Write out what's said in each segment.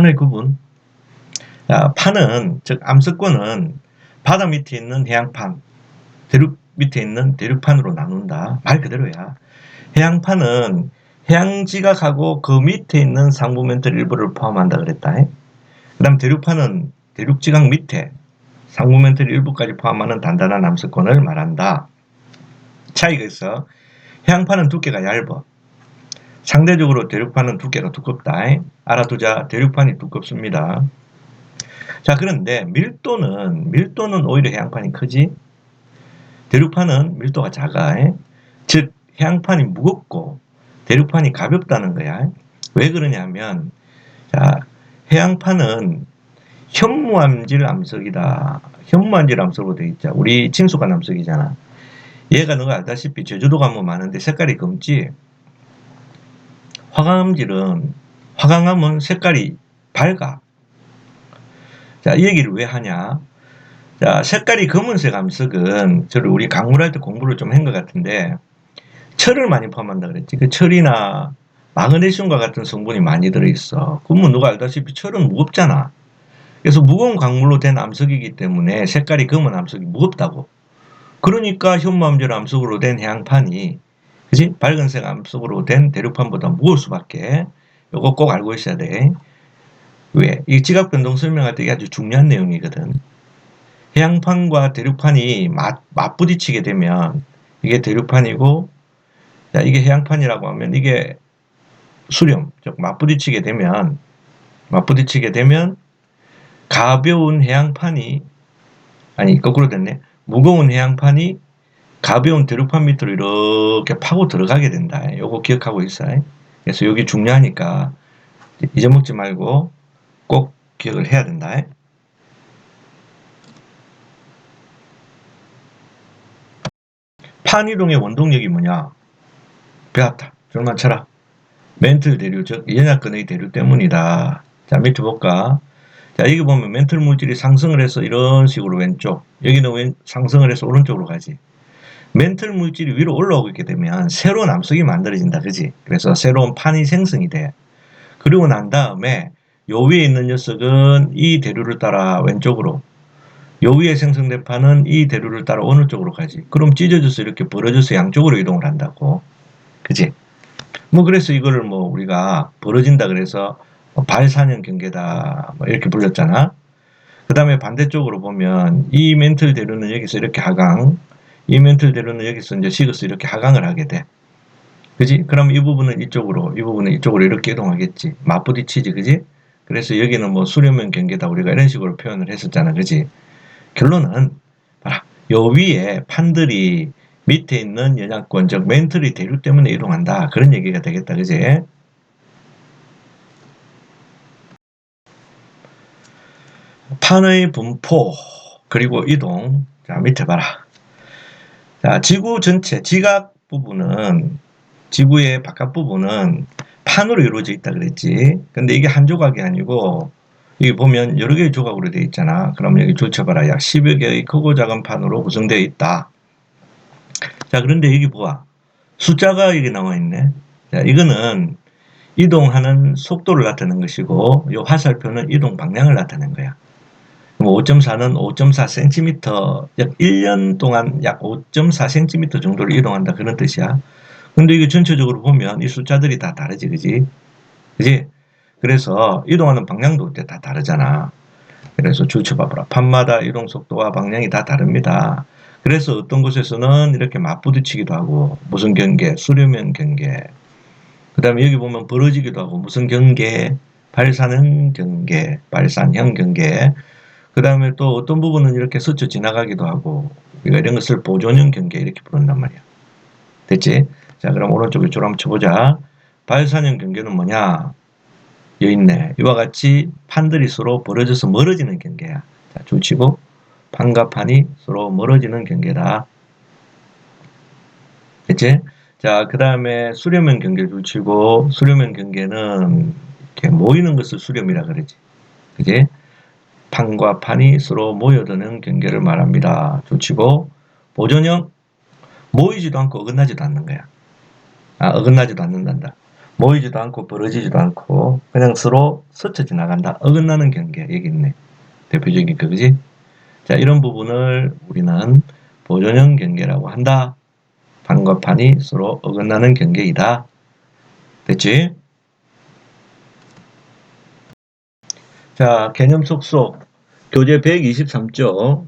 판의 구분. 판은, 즉 암석권은 바다 밑에 있는 해양판, 대륙 밑에 있는 대륙판으로 나눈다. 말 그대로야. 해양판은 해양지각하고 그 밑에 있는 상부멘틀 일부를 포함한다 그랬다. 그 다음 대륙판은 대륙지각 밑에 상부멘틀 일부까지 포함하는 단단한 암석권을 말한다. 차이가 있어. 해양판은 두께가 얇아. 상대적으로 대륙판은 두께가 두껍다. 알아두자. 대륙판이 두껍습니다. 자, 그런데 밀도는 오히려 해양판이 크지. 대륙판은 밀도가 작아. 즉 해양판이 무겁고 대륙판이 가볍다는 거야. 왜 그러냐면, 자, 해양판은 현무암질 암석이다. 현무암질 암석으로 되어 있자. 우리 징수관 암석이잖아. 얘가 너가 알다시피 제주도 가면 많은데 색깔이 검지. 화강암은 색깔이 밝아. 자, 이 얘기를 왜 하냐? 자, 색깔이 검은색 암석은 저를 우리 강물할 때 공부를 좀 한 것 같은데 철을 많이 포함한다 그랬지. 그 철이나 마그네슘과 같은 성분이 많이 들어있어. 그러면 누가 알다시피 철은 무겁잖아. 그래서 무거운 광물로 된 암석이기 때문에 색깔이 검은 암석이 무겁다고. 그러니까 현무암질 암석으로 된 해양판이, 그지? 밝은색 암석으로 된 대륙판보다 무거울 수밖에. 요거 꼭 알고 있어야 돼. 왜? 이 지각 변동 설명할 때 이게 아주 중요한 내용이거든. 해양판과 대륙판이 맞부딪히게 되면 이게 대륙판이고, 자, 이게 해양판이라고 하면 이게 수렴, 즉 맞부딪히게 되면 가벼운 해양판이, 아니 거꾸로 됐네. 무거운 해양판이 가벼운 대륙판 밑으로 이렇게 파고 들어가게 된다. 요거 기억하고 있어. 그래서 여기 중요하니까 잊어먹지 말고 꼭 기억을 해야 된다. 판 이동의 원동력이 뭐냐? 배웠다. 줄만 쳐라. 멘틀 대류, 즉 연약근의 대류 때문이다. 자, 밑에 볼까? 자, 여기 보면 멘틀 물질이 상승을 해서 이런 식으로 왼쪽, 여기는 상승을 해서 오른쪽으로 가지. 멘틀 물질이 위로 올라오고 있게 되면 새로운 암석이 만들어진다. 그지? 그래서 새로운 판이 생성이 돼. 그리고 난 다음에 요 위에 있는 녀석은 이 대류를 따라 왼쪽으로, 요 위에 생성된 판은 이 대류를 따라 어느 쪽으로 가지. 그럼 찢어져서 이렇게 벌어져서 양쪽으로 이동을 한다고. 그지? 뭐 그래서 이거를 뭐 우리가 벌어진다 그래서 발산형 경계다 뭐 이렇게 불렸잖아. 그 다음에 반대쪽으로 보면 이 멘틀 대류는 여기서 이렇게 하강, 이 멘틀 대류는 여기서 이제 식어서 이렇게 하강을 하게 돼. 그지? 그럼 이 부분은 이쪽으로, 이 부분은 이쪽으로 이렇게 이동하겠지. 맞부딪히지, 그지? 그래서 여기는 뭐 수렴형 경계다 우리가 이런 식으로 표현을 했었잖아, 그지? 결론은 봐라. 요 위에 판들이 밑에 있는 연약권, 즉 멘틀이 대류 때문에 이동한다. 그런 얘기가 되겠다, 그지? 판의 분포 그리고 이동. 자, 밑에 봐라. 자, 지구 전체 지각 부분은, 지구의 바깥 부분은 판으로 이루어져 있다 그랬지. 근데 이게 한 조각이 아니고 여기 보면 여러 개의 조각으로 되어 있잖아. 그럼 여기 줄쳐봐라. 약 10여 개의 크고 작은 판으로 구성되어 있다. 자, 그런데 여기 보아. 숫자가 여기 나와 있네. 자, 이거는 이동하는 속도를 나타내는 것이고 이 화살표는 이동 방향을 나타내는 거야. 5.4는 5.4cm, 약 1년 동안 약 5.4cm 정도를 이동한다. 그런 뜻이야. 근데 이게 전체적으로 보면 이 숫자들이 다 다르지, 그지? 그지? 그래서 이동하는 방향도 다 다르잖아. 그래서 줄쳐봐봐라. 판마다 이동 속도와 방향이 다 다릅니다. 그래서 어떤 곳에서는 이렇게 맞부딪히기도 하고, 무슨 경계? 수렴형 경계. 그 다음에 여기 보면 벌어지기도 하고, 무슨 경계? 발산형 경계, 발산형 경계. 그 다음에 또 어떤 부분은 이렇게 스쳐 지나가기도 하고, 우리가 이런 것을 보존형 경계 이렇게 부른단 말이야. 됐지? 자, 그럼 오른쪽에 줄 한번 쳐보자. 발산형 경계는 뭐냐? 여기 있네. 이와 같이 판들이 서로 벌어져서 멀어지는 경계야. 자, 줄 치고, 판과 판이 서로 멀어지는 경계다. 됐지? 자, 그 다음에 수렴형 경계 줄 치고, 수렴형 경계는 이렇게 모이는 것을 수렴이라 그러지. 그지? 판과 판이 서로 모여드는 경계를 말합니다. 줄치고, 보존형, 모이지도 않고 어긋나지도 않는 거야. 어긋나지도 않는단다. 모이지도 않고 벌어지지도 않고 그냥 서로 스쳐 지나간다. 어긋나는 경계 여기 있네. 대표적인 거 그지? 자, 이런 부분을 우리는 보존형 경계라고 한다. 판과 판이 서로 어긋나는 경계이다. 됐지? 자, 개념 속속 교재 123쪽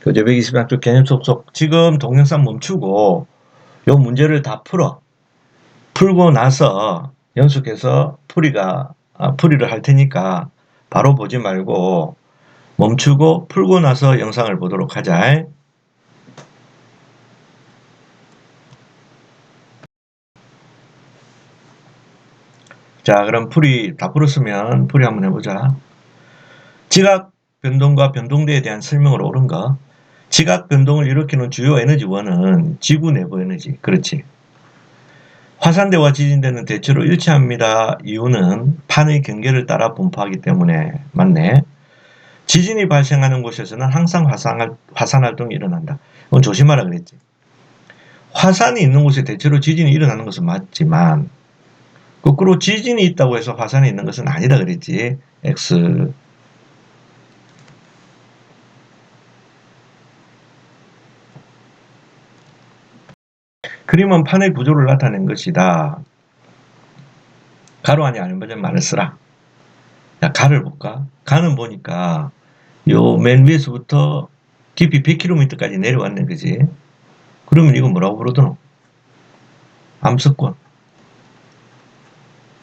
교재 123쪽 개념 속속 지금 동영상 멈추고 요 문제를 다 풀고 나서 연속해서 풀이를 할 테니까 바로 보지 말고 멈추고 풀고 나서 영상을 보도록 하자. 자, 그럼 풀이 다 풀었으면 풀이 한번 해보자. 지각 변동과 변동대에 대한 설명으로 옳은 거. 지각 변동을 일으키는 주요 에너지원은 지구 내부 에너지. 그렇지. 화산대와 지진대는 대체로 일치합니다. 이유는 판의 경계를 따라 분포하기 때문에. 맞네. 지진이 발생하는 곳에서는 항상 화산 활동이 일어난다. 이건 조심하라 그랬지. 화산이 있는 곳에 대체로 지진이 일어나는 것은 맞지만 거꾸로 지진이 있다고 해서 화산이 있는 것은 아니다 그랬지. X. 그림은 판의 구조를 나타낸 것이다. 가로 안에 알맞은 말을 쓰라. 자, 가를 볼까? 가는 보니까 요 맨 위에서부터 깊이 100km까지 내려왔네, 그지? 그러면 이거 뭐라고 부르더노? 암석권.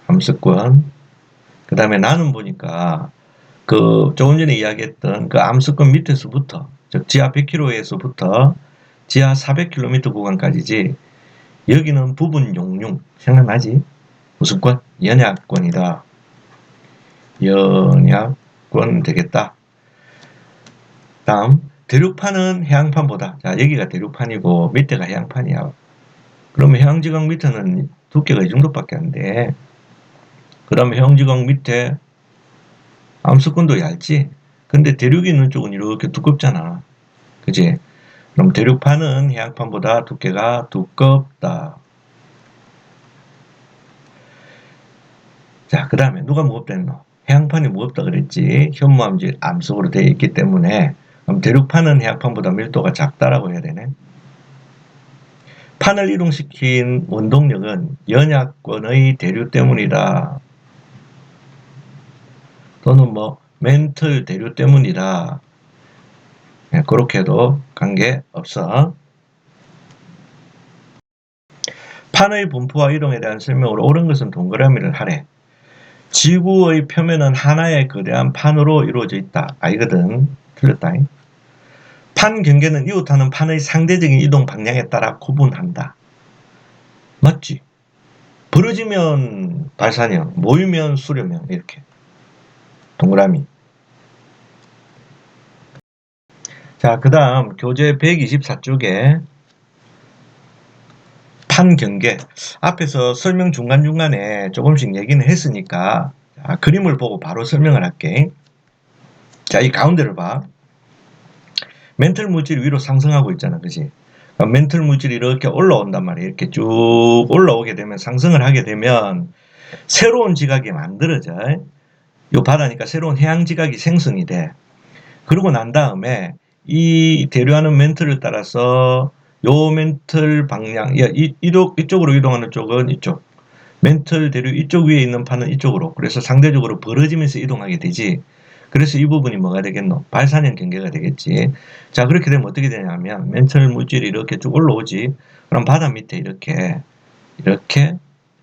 암석권. 그 다음에 나는 보니까 그 조금 전에 이야기했던 그 암석권 밑에서부터, 즉 지하 100km에서부터 지하 400km 구간까지지. 여기는 부분 용융. 생각나지? 무슨 권? 연약권이다. 연약권 되겠다. 다음 대륙판은 해양판보다, 자 여기가 대륙판이고 밑에가 해양판이야. 그러면 해양지각 밑에는 두께가 이 정도밖에 안 돼. 그다음에 해양지각 밑에 암석권도 얇지. 근데 대륙이 있는 쪽은 이렇게 두껍잖아. 그지? 그럼 대륙판은 해양판보다 두께가 두껍다. 자, 그 다음에 누가 무겁다노? 해양판이 무겁다 그랬지. 현무암질 암석으로 되어 있기 때문에. 그럼 대륙판은 해양판보다 밀도가 작다라고 해야 되네. 판을 이동시킨 원동력은 연약권의 대류 때문이다. 또는 뭐 멘틀 대류 때문이다. 네, 그렇게도 관계없어. 판의 분포와 이동에 대한 설명으로 옳은 것은 동그라미를 하래. 지구의 표면은 하나의 거대한 판으로 이루어져 있다. 아니거든. 틀렸다. 판 경계는 이웃하는 판의 상대적인 이동 방향에 따라 구분한다. 맞지? 벌어지면 발산형, 모이면 수렴형 이렇게. 동그라미. 자, 그 다음 교재 124쪽에 판 경계. 앞에서 설명 중간중간에 조금씩 얘기는 했으니까 자, 그림을 보고 바로 설명을 할게. 자, 이 가운데를 봐. 멘틀 물질이 위로 상승하고 있잖아. 그지? 멘틀 물질이 이렇게 올라온단 말이야. 이렇게 쭉 올라오게 되면, 상승을 하게 되면 새로운 지각이 만들어져. 요 바다니까 새로운 해양 지각이 생성이 돼. 그러고 난 다음에 이 대류하는 멘틀을 따라서 요 멘틀 방향, 이쪽으로 이동하는 쪽은 이쪽, 멘틀 대류 이쪽 위에 있는 판은 이쪽으로, 그래서 상대적으로 벌어지면서 이동하게 되지. 그래서 이 부분이 뭐가 되겠노? 발산형 경계가 되겠지. 자, 그렇게 되면 어떻게 되냐면 멘틀 물질이 이렇게 쭉 올라오지. 그럼 바다 밑에 이렇게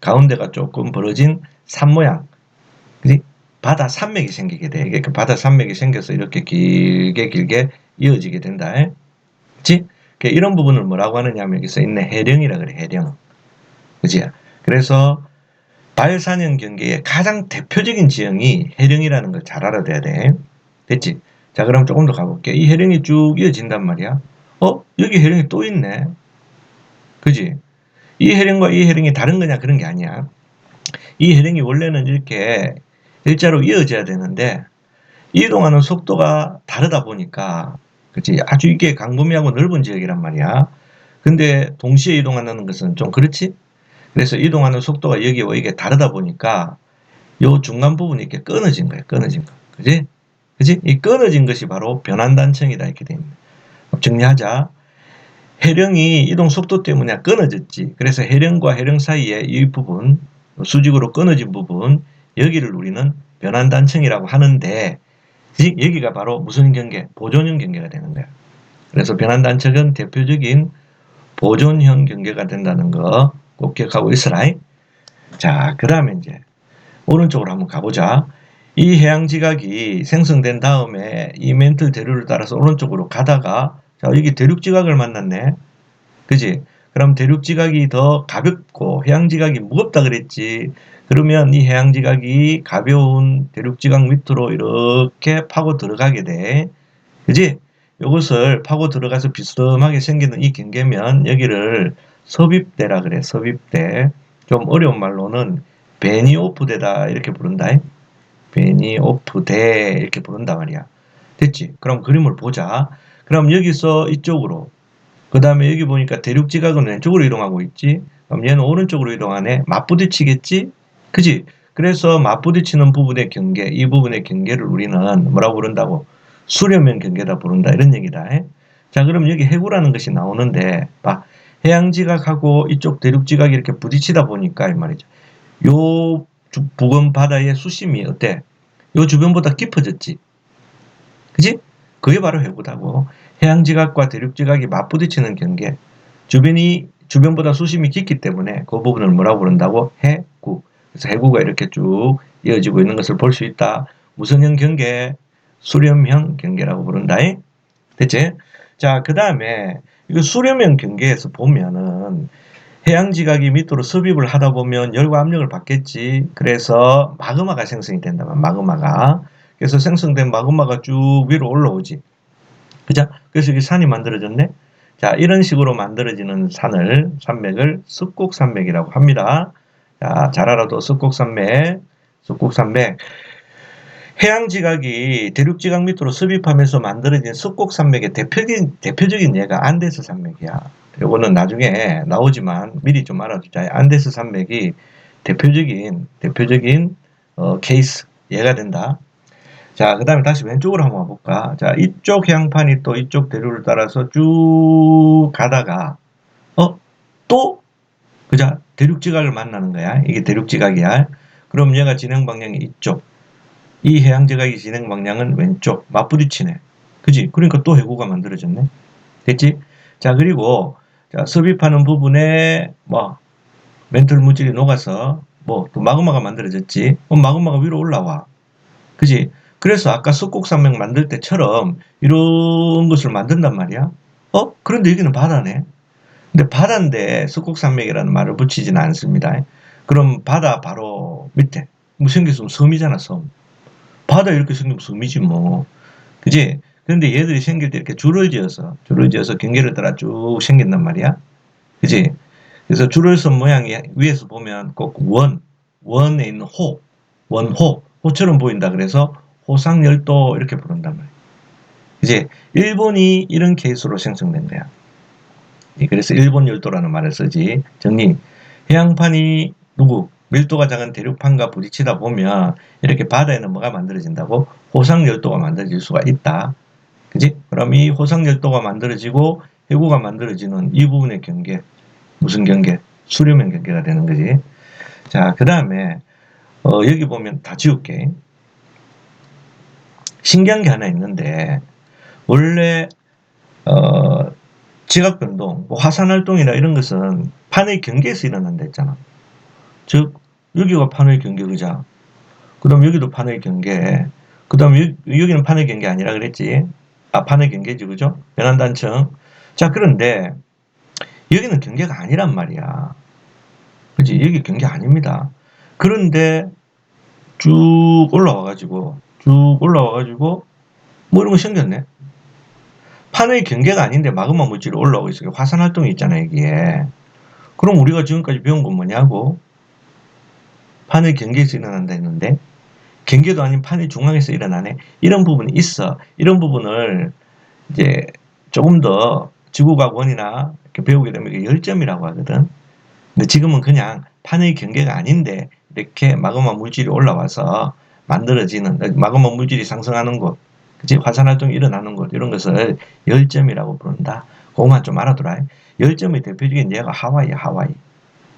가운데가 조금 벌어진 산 모양, 그지? 바다 산맥이 생기게 돼. 이게 바다 산맥이 생겨서 이렇게 길게 이어지게 된다. 그치? 이런 부분을 뭐라고 하느냐 하면 여기 써 있네. 해령이라 그래. 해령. 그치? 그래서 발산형 경계의 가장 대표적인 지형이 해령이라는 걸 잘 알아둬야 돼. 됐지? 자, 그럼 조금 더 가볼게. 이 해령이 쭉 이어진단 말이야. 여기 해령이 또 있네. 그지? 이 해령과 이 해령이 다른 거냐? 그런 게 아니야. 이 해령이 원래는 이렇게 일자로 이어져야 되는데 이동하는 속도가 다르다 보니까, 그치? 아주 이게 광범위하고 넓은 지역이란 말이야. 근데 동시에 이동하는 것은 좀 그렇지? 그래서 이동하는 속도가 여기와 이게 다르다 보니까 요 중간 부분이 이렇게 끊어진 거예요. 끊어진 거. 그지? 그지? 이 끊어진 것이 바로 변환단층이다. 이렇게 됩니다. 정리하자. 해령이 이동 속도 때문에 끊어졌지. 그래서 해령과 해령 사이에 이 부분, 수직으로 끊어진 부분, 여기를 우리는 변환단층이라고 하는데, 여기가 바로 무슨 경계? 보존형 경계가 되는 거야. 그래서 변환단층은 대표적인 보존형 경계가 된다는 거 꼭 기억하고 있어라. 자, 그 다음에 이제 오른쪽으로 한번 가보자. 이 해양지각이 생성된 다음에 이 멘틀 대류를 따라서 오른쪽으로 가다가, 자, 여기 대륙지각을 만났네. 그지? 그럼 대륙지각이 더 가볍고 해양지각이 무겁다 그랬지. 그러면 이 해양지각이 가벼운 대륙지각 밑으로 이렇게 파고 들어가게 돼. 그지? 이것을 파고 들어가서 비스듬하게 생기는 이 경계면 여기를 섭입대라 그래. 섭입대. 좀 어려운 말로는 베니오프대다 이렇게 부른다. 베니오프대 이렇게 부른단 말이야. 됐지? 그럼 그림을 보자. 그럼 여기서 이쪽으로, 그 다음에 여기 보니까 대륙지각은 왼쪽으로 이동하고 있지. 그럼 얘는 오른쪽으로 이동하네. 맞부딪히겠지? 그지? 그래서 맞부딪히는 부분의 경계, 이 부분의 경계를 우리는 뭐라고 부른다고? 수렴형 경계다 부른다. 이런 얘기다. 자, 그럼 여기 해구라는 것이 나오는데, 봐. 해양지각하고 이쪽 대륙지각이 이렇게 부딪히다 보니까, 이 말이죠. 요 부근 바다의 수심이 어때? 요 주변보다 깊어졌지. 그지? 그게 바로 해구다고. 해양지각과 대륙지각이 맞부딪히는 경계. 주변보다 수심이 깊기 때문에 그 부분을 뭐라고 부른다고? 해구. 그래서 해구가 이렇게 쭉 이어지고 있는 것을 볼 수 있다. 무슨 형 경계? 수렴형 경계라고 부른다. 됐지? 자, 그 다음에 이거 수렴형 경계에서 보면은 해양지각이 밑으로 습입을 하다 보면 열과 압력을 받겠지. 그래서 마그마가 생성이 된다면 마그마가. 그래서 생성된 마그마가 쭉 위로 올라오지. 그죠? 그래서 이게 산이 만들어졌네. 자, 이런 식으로 만들어지는 산맥을 습곡산맥이라고 합니다. 자, 잘 알아도 습곡산맥. 해양지각이 대륙지각 밑으로 습입하면서 만들어진 습곡산맥의 대표적인 예가 안데스 산맥이야. 요거는 나중에 나오지만 미리 좀 알아두자. 안데스 산맥이 대표적인 케이스, 예가 된다. 자, 그 다음에 다시 왼쪽으로 한번 와볼까. 자, 이쪽 해양판이 또 이쪽 대류를 따라서 쭉 가다가, 또, 그자, 대륙지각을 만나는 거야. 이게 대륙지각이야. 그럼 얘가 진행 방향이 이쪽. 이 해양지각의 진행 방향은 왼쪽. 맞부딪히네. 그지? 그러니까 또 해구가 만들어졌네. 됐지? 자, 그리고, 자, 섭입하는 부분에, 멘틀 물질이 녹아서, 또 마그마가 만들어졌지? 그럼 마그마가 위로 올라와. 그지? 그래서 아까 습곡산맥 만들 때처럼 이런 것을 만든단 말이야. 그런데 여기는 바다네. 근데 바다인데 습곡산맥이라는 말을 붙이지는 않습니다. 그럼 바다 바로 밑에 뭐 생겼으면 섬이잖아, 섬. 바다 이렇게 생기면 섬이지 뭐. 그지? 그런데 얘들이 생길 때 이렇게 줄을 지어서 경계를 따라 쭉 생긴단 말이야. 그지? 그래서 줄을 쓴 모양이 위에서 보면 꼭 원에 있는 호처럼 보인다. 그래서 호상열도 이렇게 부른단 말이에요. 이제 일본이 이런 케이스로 생성된 거야. 그래서 일본 열도라는 말을 쓰지. 정리. 해양판이 밀도가 작은 대륙판과 부딪히다 보면 이렇게 바다에는 뭐가 만들어진다고? 호상열도가 만들어질 수가 있다. 그지? 그럼 이 호상열도가 만들어지고 해구가 만들어지는 이 부분의 경계, 무슨 경계? 수렴형 경계가 되는 거지. 자, 그 다음에 여기 보면 다 지울게. 신기한 게 하나 있는데, 원래 지각변동, 화산활동이나 이런 것은 판의 경계에서 일어난다 했잖아. 즉 여기가 판의 경계 그자. 그 다음 여기도 판의 경계. 그 다음 여기는 판의 경계 아니라 그랬지. 판의 경계지, 그죠? 변환단층. 자, 그런데 여기는 경계가 아니란 말이야. 그치? 여기 경계 아닙니다. 그런데 쭉 올라와가지고 뭐 이런 거 생겼네. 판의 경계가 아닌데 마그마 물질이 올라오고 있어요. 화산 활동이 있잖아요, 여기에. 그럼 우리가 지금까지 배운 건 뭐냐고? 판의 경계에서 일어난다 했는데, 경계도 아닌 판의 중앙에서 일어나네. 이런 부분이 있어. 이런 부분을 이제 조금 더 지구과학 원이나 이렇게 배우게 되면 이게 열점이라고 하거든. 근데 지금은 그냥 판의 경계가 아닌데 이렇게 마그마 물질이 올라와서 만들어지는 마그마 물질이 상승하는 곳, 그치? 화산 활동이 일어나는 곳 이런 것을 열점이라고 부른다. 그것만 좀 알아두라. 열점의 대표적인 예가 하와이야, 하와이.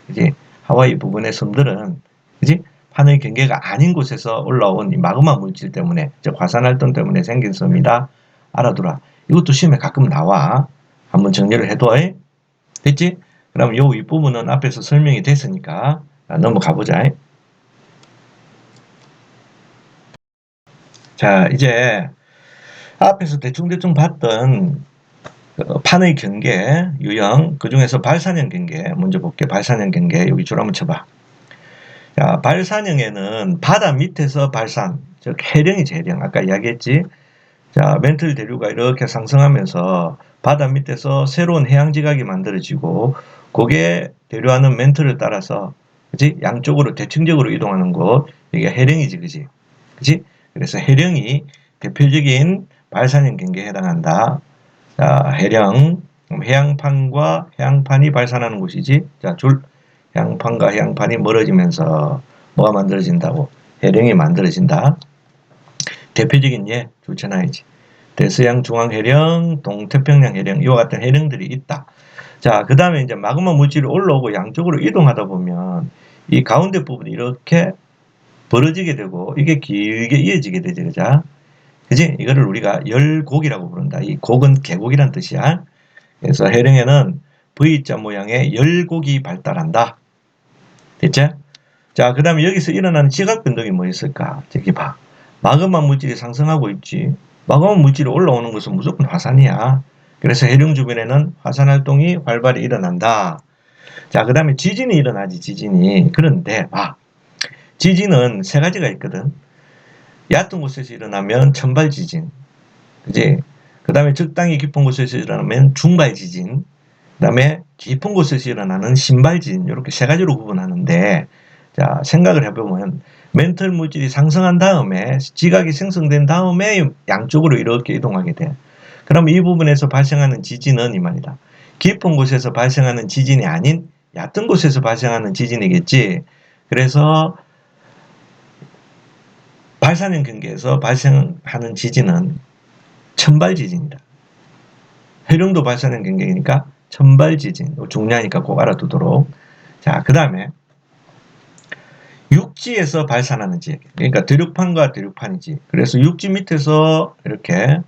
그치? 하와이 부근의 섬들은 그치? 판의 경계가 아닌 곳에서 올라온 이 마그마 물질 때문에, 즉 화산 활동 때문에 생긴 섬이다. 알아두라. 이것도 시험에 가끔 나와. 한번 정리를 해둬. 됐지? 그럼 요 윗부분은 앞에서 설명이 됐으니까 넘어가 보자. 자, 이제 앞에서 대충대충 봤던 판의 경계, 유형, 그 중에서 발산형 경계 먼저 볼게. 발산형 경계 여기 줄 한번 쳐봐. 자, 발산형에는 바다 밑에서 발산, 즉 해령이지, 해령. 아까 이야기했지. 자, 멘틀 대류가 이렇게 상승하면서 바다 밑에서 새로운 해양 지각이 만들어지고, 그게 대류하는 멘틀을 따라서, 그지? 양쪽으로 대칭적으로 이동하는 곳, 이게 해령이지, 그지? 그지? 그래서 해령이 대표적인 발산형 경계에 해당한다. 자, 해령, 해양판과 해양판이 발산하는 곳이지. 자, 해양판과 해양판이 멀어지면서 뭐가 만들어진다고? 해령이 만들어진다. 대표적인 예, 줄쳐놔야지. 대서양 중앙 해령, 동태평양 해령, 이와 같은 해령들이 있다. 자, 그 다음에 이제 마그마 물질이 올라오고 양쪽으로 이동하다 보면 이 가운데 부분이 이렇게 벌어지게 되고 이게 길게 이어지게 되죠. 그죠? 그지? 이거를 우리가 열곡이라고 부른다. 이 곡은 계곡이란 뜻이야. 그래서 해령에는 V자 모양의 열곡이 발달한다. 됐죠? 자, 그 다음에 여기서 일어나는 지각 변동이 뭐 있을까? 저기 봐. 마그마 물질이 상승하고 있지. 마그마 물질이 올라오는 것은 무조건 화산이야. 그래서 해령 주변에는 화산 활동이 활발히 일어난다. 자, 그 다음에 지진이 일어나지, 지진이. 그런데 봐. 지진은 세 가지가 있거든. 얕은 곳에서 일어나면 천발 지진. 그지? 그 다음에 적당히 깊은 곳에서 일어나면 중발 지진. 그 다음에 깊은 곳에서 일어나는 신발 지진. 이렇게 세 가지로 구분하는데, 자, 생각을 해보면 멘털 물질이 상승한 다음에 지각이 생성된 다음에 양쪽으로 이렇게 이동하게 돼. 그럼 이 부분에서 발생하는 지진은 이 말이다. 깊은 곳에서 발생하는 지진이 아닌 얕은 곳에서 발생하는 지진이겠지. 그래서 발산형 경계에서 발생하는 지진은 천발 지진이다. 해령도 발산형 경계이니까 천발 지진. 중요하니까 꼭 알아두도록. 자, 그 다음에 육지에서 발산하는 지, 그러니까 대륙판과 대륙판이지. 그래서 육지 밑에서 이렇게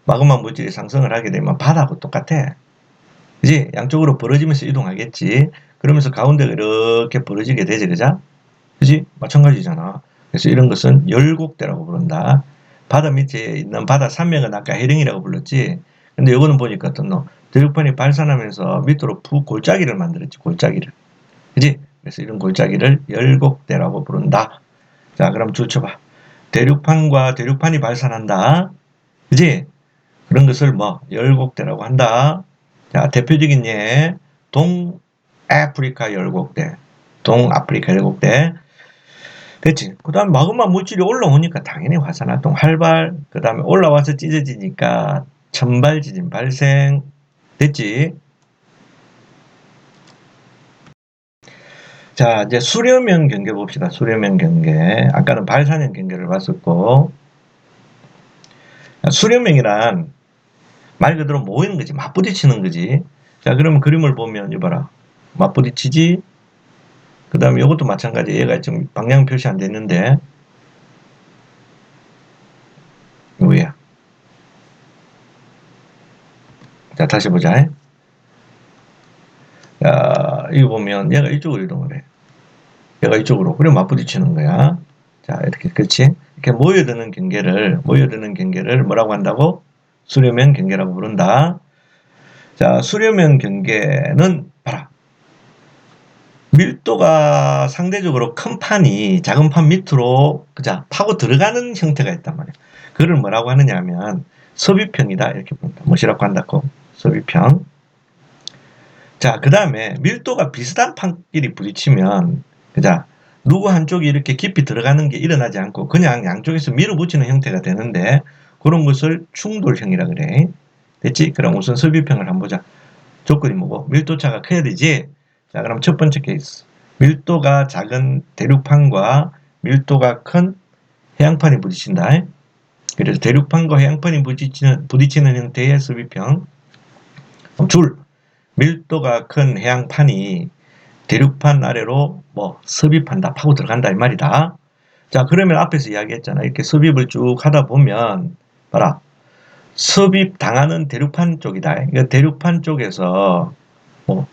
마그마 물질이 상승을 하게 되면 바다하고 똑같아. 그지? 양쪽으로 벌어지면서 이동하겠지. 그러면서 가운데가 이렇게 벌어지게 되지, 그죠? 그지? 마찬가지잖아. 그래서 이런 것은 열곡대라고 부른다. 바다 밑에 있는 바다 산맥은 아까 해령이라고 불렀지. 근데 이거는 보니까 어떤 너 대륙판이 발산하면서 밑으로 푹 골짜기를 만들었지, 골짜기를. 그지? 그래서 이런 골짜기를 열곡대라고 부른다. 자, 그럼 줄쳐봐. 대륙판과 대륙판이 발산한다. 그지? 그런 것을 뭐 열곡대라고 한다. 자, 대표적인 예, 동아프리카 열곡대. 동아프리카 열곡대. 됐지? 그 다음 마그마 물질이 올라오니까 당연히 화산활동 활발. 그 다음에 올라와서 찢어지니까 천발 지진 발생. 됐지? 자, 이제 수렴형 경계 봅시다. 수렴형 경계. 아까는 발산형 경계를 봤었고, 수렴형이란 말 그대로 모이는 거지. 맞부딪히는 거지. 자, 그러면 그림을 보면 이봐라. 맞부딪히지? 그 다음에 이것도 마찬가지. 얘가 지금 방향 표시 안 됐는데, 뭐야? 자, 다시 보자. 자, 이거 보면 얘가 이쪽으로 이동을 해. 얘가 이쪽으로. 그래 맞부딪히는 거야. 자, 이렇게, 그렇지? 이렇게 모여드는 경계를 뭐라고 한다고? 수렴형 경계라고 부른다. 자, 수렴형 경계는 봐라. 밀도가 상대적으로 큰 판이 작은 판 밑으로 그자 파고 들어가는 형태가 있단 말이야. 그걸 뭐라고 하느냐 하면 섭입형이다 이렇게 본다. 뭐시라고 한다고? 섭입형. 자, 그 다음에 밀도가 비슷한 판끼리 부딪히면 그자 누구 한쪽이 이렇게 깊이 들어가는 게 일어나지 않고 그냥 양쪽에서 밀어붙이는 형태가 되는데 그런 것을 충돌형이라 그래. 됐지? 그럼 우선 섭입형을 한번 보자. 조건이 뭐고? 밀도차가 커야 되지? 자, 그럼 첫 번째 케이스. 밀도가 작은 대륙판과 밀도가 큰 해양판이 부딪힌다. 그래서 대륙판과 해양판이 부딪히는 형태의 습입형. 줄, 밀도가 큰 해양판이 대륙판 아래로 습입한다, 파고 들어간다 이 말이다. 자, 그러면 앞에서 이야기했잖아. 이렇게 습입을 쭉 하다 보면 봐라. 습입 당하는 대륙판 쪽이다. 그러니까 대륙판 쪽에서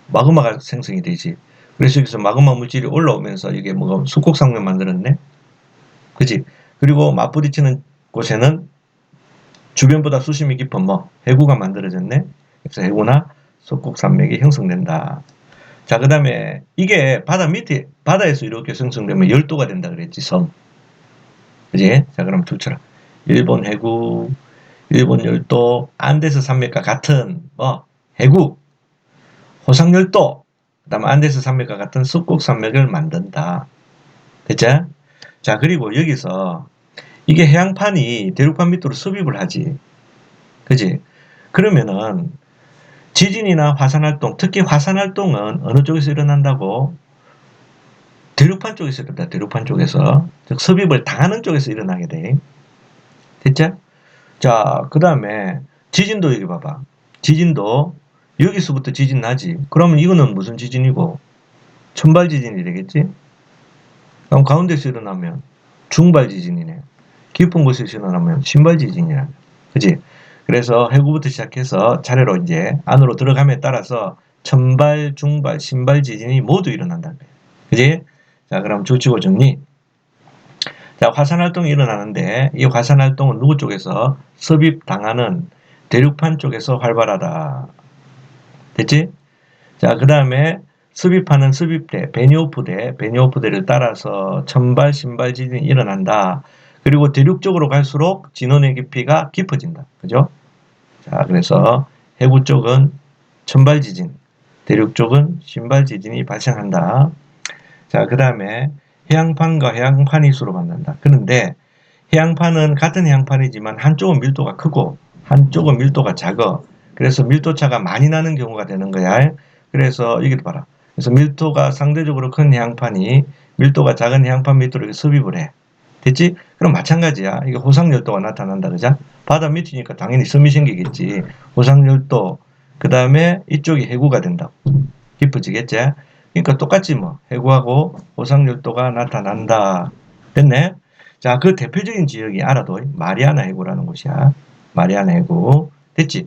마그마가 생성이 되지. 그래서 여기서 마그마 물질이 올라오면서 이게 수곡상면 만들었네. 그지? 그리고 맞부딪히는 곳에는 주변보다 수심이 깊은 해구가 만들어졌네. 그래서 해구나 속곡산맥이 형성된다. 자, 그 다음에 이게 바다 밑에, 바다에서 이렇게 생성되면 열도가 된다 그랬지, 섬. 그지? 자, 그럼 둘처럼. 일본 해구, 일본 열도, 안데스 산맥과 같은, 해구, 호상열도, 그 다음 안데스 산맥과 같은 습곡산맥을 만든다. 됐죠? 자, 그리고 여기서 이게 해양판이 대륙판 밑으로 습입을 하지. 그지? 그러면은 지진이나 화산활동, 특히 화산활동은 어느 쪽에서 일어난다고? 대륙판 쪽에서 일어난다. 대륙판 쪽에서. 즉 습입을 당하는 쪽에서 일어나게 돼. 됐죠? 자, 그 다음에 지진도 여기 봐봐. 지진도 여기서부터 지진 나지. 그러면 이거는 무슨 지진이고? 천발 지진이 되겠지? 그럼 가운데서 일어나면 중발 지진이네. 깊은 곳에서 일어나면 신발 지진이야. 그지? 그래서 해구부터 시작해서 차례로 이제 안으로 들어감에 따라서 천발, 중발, 신발 지진이 모두 일어난다. 그지? 자, 그럼 줄치고 정리. 자, 화산활동이 일어나는데 이 화산활동은 누구 쪽에서? 습입당하는 대륙판 쪽에서 활발하다. 됐지? 자, 그 다음에 습입하는 습입대, 베니오프대를 따라서 천발, 신발 지진이 일어난다. 그리고 대륙 쪽으로 갈수록 진원의 깊이가 깊어진다. 그죠? 자, 그래서 해구 쪽은 천발 지진, 대륙 쪽은 신발 지진이 발생한다. 자, 그 다음에 해양판과 해양판이 수로 만난다. 그런데 해양판은 같은 해양판이지만 한쪽은 밀도가 크고 한쪽은 밀도가 작아. 그래서 밀도차가 많이 나는 경우가 되는 거야. 그래서 여기 봐라. 그래서 밀도가 상대적으로 큰 해양판이 밀도가 작은 해양판 밑으로 이렇게 습입을 해. 됐지? 그럼 마찬가지야. 이게 호상열도가 나타난다. 그죠? 바다 밑이니까 당연히 섬이 생기겠지. 호상열도, 그 다음에 이쪽이 해구가 된다고. 깊어지겠지? 그러니까 똑같지 뭐. 해구하고 호상열도가 나타난다. 됐네? 자, 그 대표적인 지역이 알아도 마리아나 해구라는 곳이야. 마리아나 해구. 됐지?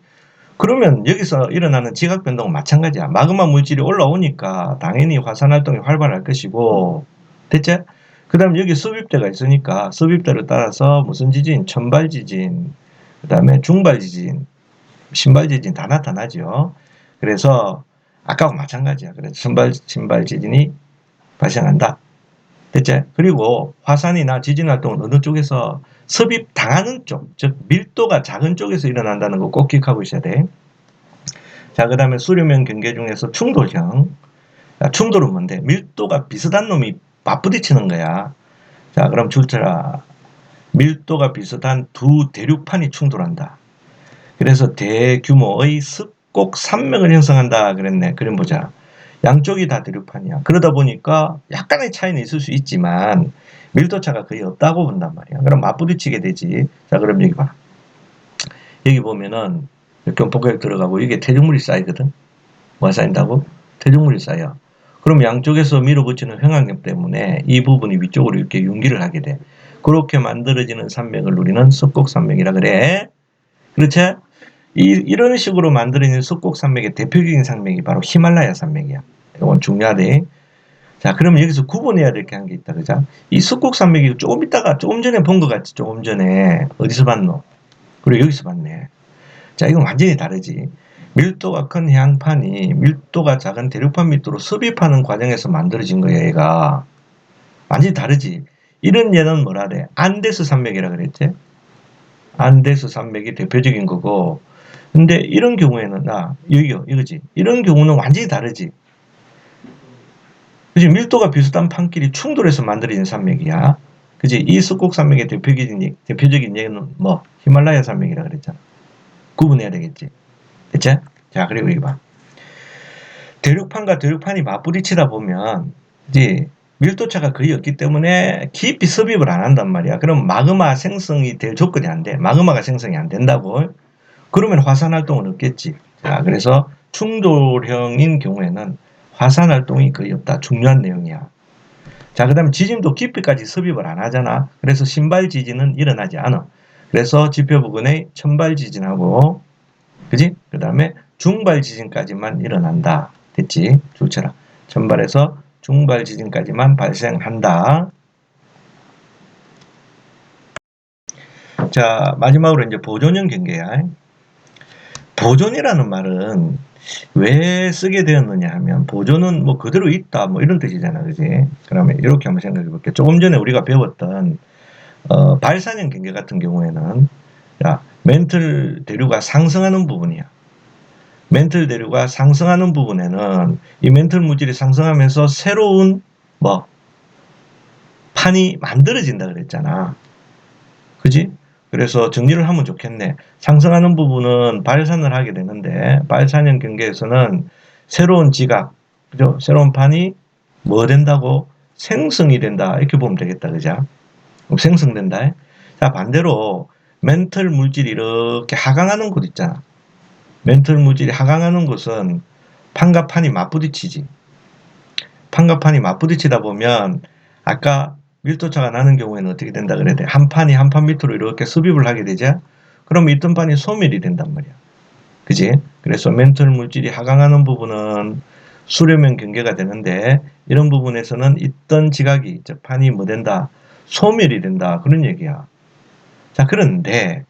그러면 여기서 일어나는 지각 변동은 마찬가지야. 마그마 물질이 올라오니까 당연히 화산 활동이 활발할 것이고, 됐지? 그 다음 여기 습입대가 있으니까 습입대를 따라서 무슨 지진? 천발 지진, 그 다음에 중발 지진, 신발 지진 다 나타나죠. 그래서 아까와 마찬가지야. 그래서 천발, 신발 지진이 발생한다. 됐지? 그리고 화산이나 지진 활동은 어느 쪽에서? 습입 당하는 쪽, 즉 밀도가 작은 쪽에서 일어난다는 거 꼭 기억하고 있어야 돼. 자, 그 다음에 수렴형 경계 중에서 충돌형. 자, 충돌은 뭔데? 밀도가 비슷한 놈이 맞부딪히는 거야. 자, 그럼 줄쳐라. 밀도가 비슷한 두 대륙판이 충돌한다. 그래서 대규모의 습곡 산맥을 형성한다 그랬네. 그림 보자. 양쪽이 다 대륙판이야. 그러다 보니까 약간의 차이는 있을 수 있지만 밀도차가 거의 없다고 본단 말이야. 그럼 맞부딪히게 되지. 자, 그럼 여기 봐. 여기 보면은 경폭혈 들어가고 이게 퇴적물이 쌓이거든. 뭐가 쌓인다고? 퇴적물이 쌓여. 그럼 양쪽에서 밀어붙이는 회광력 때문에 이 부분이 위쪽으로 이렇게 융기를 하게 돼. 그렇게 만들어지는 산맥을 우리는 습곡산맥이라 그래. 그렇지? 이런 식으로 만들어진 습곡산맥의 대표적인 산맥이 바로 히말라야 산맥이야. 이건 중요하대. 자, 그러면 여기서 구분해야 될 게 한 게 있다. 그죠? 이 습곡산맥이 조금 전에 본 것 같지? 조금 전에. 어디서 봤노? 그리고 여기서 봤네. 자, 이건 완전히 다르지. 밀도가 큰 해양판이 밀도가 작은 대륙판 밑으로 습입하는 과정에서 만들어진 거야, 얘가. 완전히 다르지. 이런 예는 뭐라 그래? 안데스 산맥이라 그랬지? 안데스 산맥이 대표적인 거고. 근데 이런 경우에는, 여기요, 이거지. 이런 경우는 완전히 다르지. 그지? 밀도가 비슷한 판끼리 충돌해서 만들어진 산맥이야. 그지? 이 습곡 산맥의 대표적인 예는 뭐? 히말라야 산맥이라 그랬잖아. 구분해야 되겠지. 됐지? 자, 그리고 이거 봐. 대륙판과 대륙판이 맞부딪히다 보면 이제 밀도차가 거의 없기 때문에 깊이 섭입을 안 한단 말이야. 그럼 마그마 생성이 될 조건이 안 돼. 마그마가 생성이 안 된다고. 그러면 화산 활동은 없겠지. 자, 그래서 충돌형인 경우에는 화산 활동이 거의 없다. 중요한 내용이야. 자, 그 다음에 지진도 깊이까지 섭입을 안 하잖아. 그래서 신발 지진은 일어나지 않아. 그래서 지표 부근의 천발 지진하고, 그지? 그 다음에 중발 지진까지만 일어난다. 됐지? 줄쳐라. 천발에서 중발 지진까지만 발생한다. 자, 마지막으로 이제 보존형 경계야. 보존이라는 말은 왜 쓰게 되었느냐 하면 보존은 뭐 그대로 있다 뭐 이런 뜻이잖아, 그지? 그러면 이렇게 한번 생각해 볼게. 조금 전에 우리가 배웠던 발산형 경계 같은 경우에는 자, 멘틀 대류가 상승하는 부분이야. 멘틀 대류가 상승하는 부분에는 이 멘틀 물질이 상승하면서 새로운 뭐 판이 만들어진다 그랬잖아. 그지? 그래서 정리를 하면 좋겠네. 상승하는 부분은 발산을 하게 되는데 발산형 경계에서는 새로운 지각, 그죠? 새로운 판이 뭐 된다고? 생성이 된다. 이렇게 보면 되겠다. 그죠? 생성된다. 자, 반대로 멘틀 물질이 이렇게 하강하는 곳 있잖아. 멘틀 물질이 하강하는 곳은 판과 판이 맞부딪히지. 판과 판이 맞부딪히다 보면 아까 밀도차가 나는 경우에는 어떻게 된다 그래야 돼? 한 판이 한 판 밑으로 이렇게 습입을 하게 되죠? 그럼 있던 판이 소멸이 된단 말이야. 그지? 그래서 멘틀 물질이 하강하는 부분은 수렴형 경계가 되는데 이런 부분에서는 있던 지각이, 즉 판이 뭐 된다? 소멸이 된다. 그런 얘기야. 자, 그런데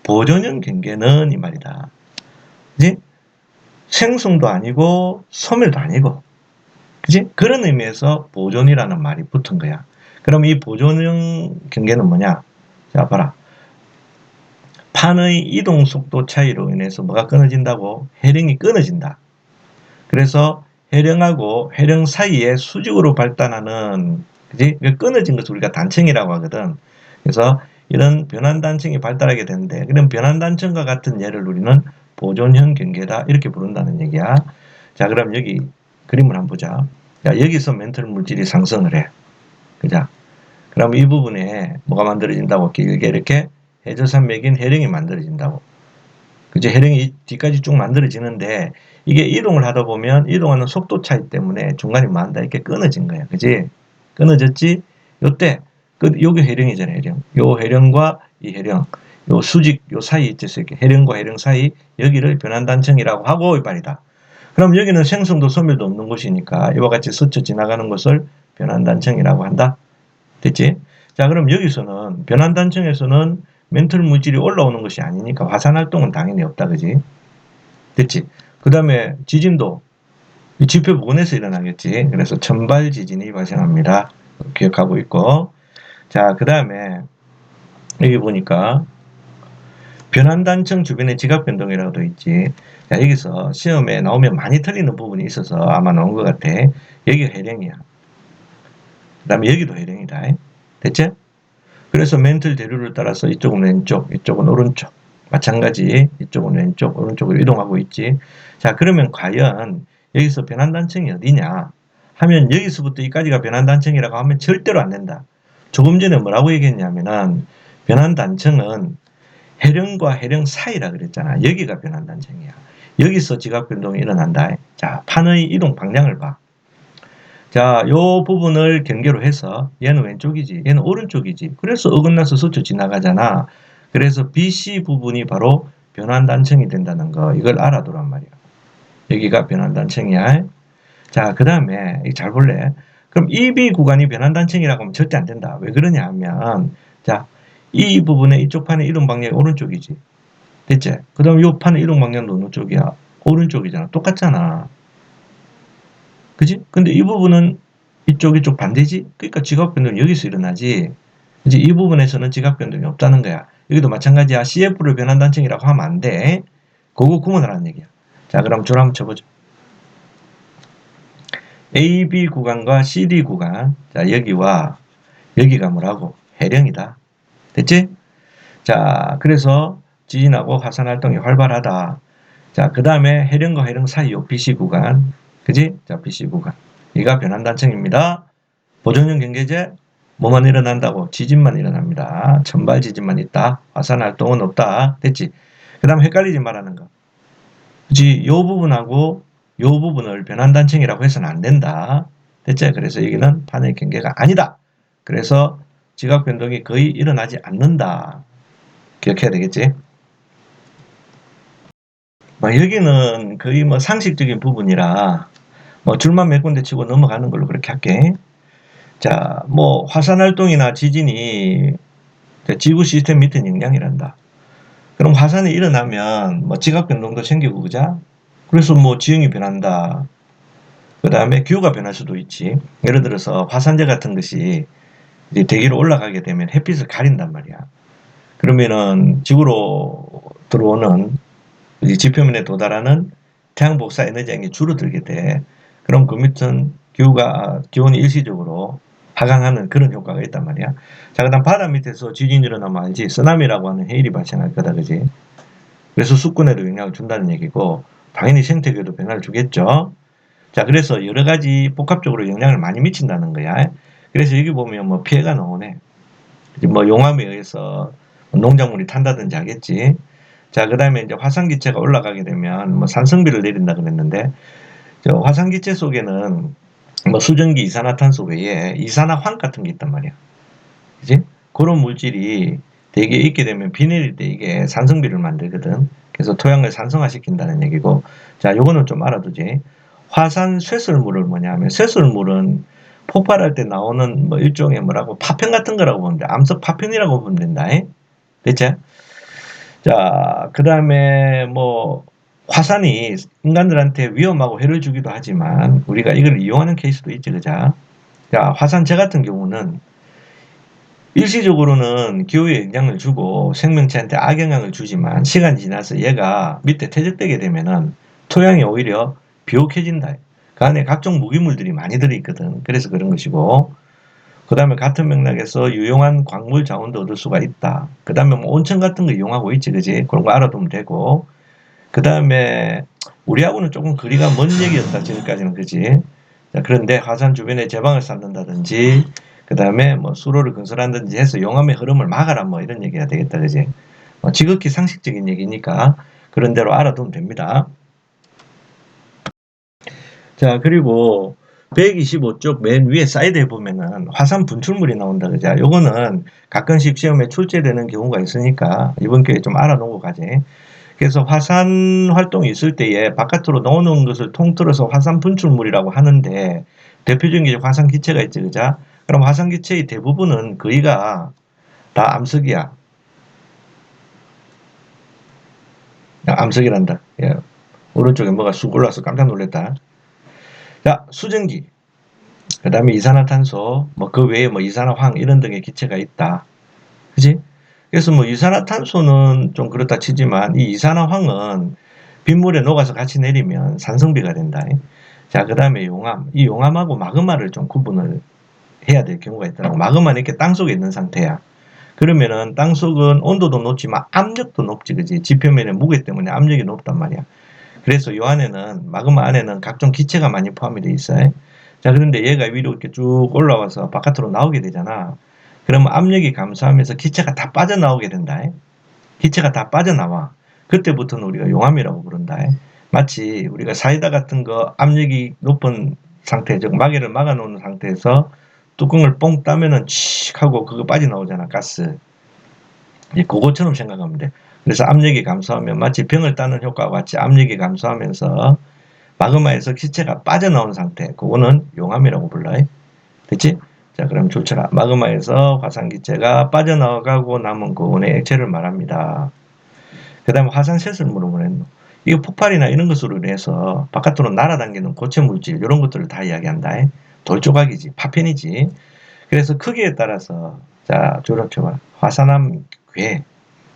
보존형 경계는 이 말이다. 그지? 생성도 아니고 소멸도 아니고, 그지? 그런 의미에서 보존이라는 말이 붙은 거야. 그럼 이 보존형 경계는 뭐냐? 자, 봐라. 판의 이동 속도 차이로 인해서 뭐가 끊어진다고? 해령이 끊어진다. 그래서 해령하고 해령 사이에 수직으로 발단하는, 그지? 끊어진 것을 우리가 단층이라고 하거든. 그래서 이런 변환단층이 발달하게 되는데, 그런 변환단층과 같은 예를 우리는 보존형 경계다. 이렇게 부른다는 얘기야. 자, 그럼 여기 그림을 한번 보자. 자, 여기서 멘틀 물질이 상승을 해. 그자? 그럼 이 부분에 뭐가 만들어진다고? 길게 이렇게 해저산맥인 해령이 만들어진다고. 그죠? 해령이 뒤까지 쭉 만들어지는데 이게 이동을 하다 보면 이동하는 속도 차이 때문에 중간에 뭐 한다? 이렇게 끊어진 거야. 그지? 끊어졌지? 요때 요게 해령이잖아, 해령. 요 해령과 이 해령, 요 수직 요 사이 있죠, 이렇게 해령과 해령 사이 여기를 변환단층이라고 하고 이 말이다. 그럼 여기는 생성도 소멸도 없는 곳이니까 이와 같이 스쳐 지나가는 것을 변환단층이라고 한다. 됐지? 자, 그럼 여기서는 변환단층에서는 멘틀 물질이 올라오는 것이 아니니까 화산 활동은 당연히 없다, 그지? 됐지? 그 다음에 지진도 지표 부근에서 일어나겠지. 그래서 천발 지진이 발생합니다. 기억하고 있고. 자, 그 다음에 여기 보니까 변환단층 주변의 지각 변동이라고 되어 있지. 자, 여기서 시험에 나오면 많이 틀리는 부분이 있어서 아마 나온 것 같아. 여기가 해령이야. 그 다음에 여기도 해령이다. 됐지? 그래서 멘틀 대류를 따라서 이쪽은 왼쪽, 이쪽은 오른쪽. 마찬가지 이쪽은 왼쪽, 오른쪽으로 이동하고 있지. 자, 그러면 과연 여기서 변환단층이 어디냐 하면 여기서부터 여기까지가 변환단층이라고 하면 절대로 안 된다. 조금 전에 뭐라고 얘기했냐면은 변환단층은 해령과 해령 사이라 그랬잖아. 여기가 변환단층이야. 여기서 지각변동이 일어난다. 자, 판의 이동 방향을 봐. 자, 요 부분을 경계로 해서 얘는 왼쪽이지, 얘는 오른쪽이지. 그래서 어긋나서 스쳐 지나가잖아. 그래서 BC 부분이 바로 변환단층이 된다는 거, 이걸 알아두란 말이야. 여기가 변환단층이야. 자, 그 다음에 잘 볼래? 그럼 EB 구간이 변환단층이라고 하면 절대 안 된다. 왜 그러냐 하면, 자, 이 부분에 이쪽 판의 이동 방향이 오른쪽이지. 됐지? 그 다음 요 판의 이동 방향도 어느 쪽이야? 오른쪽이잖아. 똑같잖아. 그지? 근데 이 부분은 이쪽 반대지? 그러니까 지각 변동이 여기서 일어나지. 이제 이 부분에서는 지각 변동이 없다는 거야. 여기도 마찬가지야. CF를 변환단층이라고 하면 안 돼. 그거 구분하라는 얘기야. 자, 그럼 줄 한번 쳐보죠. AB 구간과 CD 구간. 자, 여기와 여기가 뭐라고? 해령이다. 됐지? 자, 그래서 지진하고 화산 활동이 활발하다. 자, 그 다음에 해령과 해령 사이 요 BC 구간. 그지? 자, BC 구간. 이가 변환단층입니다. 보존형 경계제, 뭐만 일어난다고? 지진만 일어납니다. 천발 지진만 있다. 화산 활동은 없다. 됐지? 그 다음 헷갈리지 말라는 거. 그지? 요 부분하고 요 부분을 변환단층이라고 해서는 안 된다. 됐지? 그래서 여기는 판의 경계가 아니다. 그래서 지각 변동이 거의 일어나지 않는다. 기억해야 되겠지? 여기는 거의 상식적인 부분이라 줄만 몇 군데 치고 넘어가는 걸로 그렇게 할게. 자, 화산 활동이나 지진이 지구 시스템 밑에 영향이란다. 그럼 화산이 일어나면 지각 변동도 생기고 그자? 그래서 지형이 변한다. 그 다음에 기후가 변할 수도 있지. 예를 들어서 화산재 같은 것이 이제 대기로 올라가게 되면 햇빛을 가린단 말이야. 그러면은 지구로 들어오는 지표면에 도달하는 태양 복사 에너지량이 줄어들게 돼. 그럼 그 밑은 기온이 일시적으로 하강하는 그런 효과가 있단 말이야. 자, 그 다음 바다 밑에서 지진이 일어나면 알지? 쓰나미라고 하는 해일이 발생할 거다, 그지? 그래서 수권에도 영향을 준다는 얘기고, 당연히 생태계에도 변화를 주겠죠? 자, 그래서 여러 가지 복합적으로 영향을 많이 미친다는 거야. 그래서 여기 보면 피해가 나오네. 용암에 의해서 농작물이 탄다든지 하겠지. 자, 그 다음에 이제 화산기체가 올라가게 되면 산성비를 내린다 그랬는데, 화산기체 속에는 수증기, 이산화탄소 외에 이산화황 같은 게 있단 말이야. 그지? 그런 물질이 대기에 있게 되면 비 내릴 때 이게 산성비를 만들거든. 그래서 토양을 산성화시킨다는 얘기고, 자, 요거는 좀 알아두지. 화산 쇠설물을 뭐냐면, 쇠설물은 폭발할 때 나오는 일종의 파편 같은 거라고 보면 돼. 암석 파편이라고 보면 된다. 됐지? 자, 그 다음에 화산이 인간들한테 위험하고 해를 주기도 하지만 우리가 이걸 이용하는 케이스도 있지, 그자? 자, 화산재 같은 경우는 일시적으로는 기후에 영향을 주고 생명체한테 악영향을 주지만 시간이 지나서 얘가 밑에 퇴적되게 되면은 토양이 오히려 비옥해진다. 그 안에 각종 무기물들이 많이 들어있거든. 그래서 그런 것이고, 그 다음에 같은 맥락에서 유용한 광물 자원도 얻을 수가 있다. 그 다음에 온천 같은 거 이용하고 있지, 그지? 그런 거 알아두면 되고, 그 다음에 우리하고는 조금 거리가 먼 얘기였다, 지금까지는, 그지? 자, 그런데 화산 주변에 제방을 쌓는다든지, 그 다음에 수로를 건설한다든지 해서 용암의 흐름을 막아라, 이런 얘기가 되겠다, 그지? 지극히 상식적인 얘기니까 그런 대로 알아두면 됩니다. 자, 그리고 125쪽 맨 위에 사이드에 보면은 화산 분출물이 나온다, 그죠? 요거는 가끔씩 시험에 출제되는 경우가 있으니까 이번 기회에 좀 알아놓고 가지. 그래서 화산 활동이 있을 때에 바깥으로 나오는 것을 통틀어서 화산 분출물이라고 하는데, 대표적인 게 화산 기체가 있지, 그죠? 그럼 화산 기체의 대부분은 거의가 다 암석이야. 암석이란다. 예. 오른쪽에 뭐가 쑥 올라와서 깜짝 놀랐다. 자, 수증기. 그 다음에 이산화탄소, 그 외에 이산화황 이런 등의 기체가 있다. 그지? 그래서 이산화탄소는 좀 그렇다 치지만 이 이산화황은 빗물에 녹아서 같이 내리면 산성비가 된다. 자, 그 다음에 용암. 이 용암하고 마그마를 좀 구분을 해야 될 경우가 있더라고. 마그마는 이렇게 땅속에 있는 상태야. 그러면은 땅속은 온도도 높지만 압력도 높지, 그지? 지표면의 무게 때문에 압력이 높단 말이야. 그래서 요 안에는, 마그마 안에는 각종 기체가 많이 포함이 돼 있어요. 자, 그런데 얘가 위로 이렇게 쭉 올라와서 바깥으로 나오게 되잖아. 그러면 압력이 감소하면서 기체가 다 빠져나오게 된다. 기체가 다 빠져나와. 그때부터는 우리가 용암이라고 부른다. 마치 우리가 사이다 같은 거 압력이 높은 상태, 즉 마개를 막아놓은 상태에서 뚜껑을 뽕 따면은 칙 하고 그거 빠져나오잖아, 가스. 그것처럼 생각하면 돼. 그래서 압력이 감소하면 마치 병을 따는 효과와 같이 압력이 감소하면서 마그마에서 기체가 빠져나온 상태, 그거는 용암이라고 불러요. 됐지? 자, 그럼 좋더라. 마그마에서 화산기체가 빠져나가고 남은 고온의 액체를 말합니다. 그 다음에 화산쇄설물은 뭐랬노? 이거 폭발이나 이런 것으로 인해서 바깥으로 날아다니는 고체 물질, 이런 것들을 다 이야기한다. 돌조각이지, 파편이지. 그래서 크기에 따라서, 자, 조력해봐. 화산암 괴.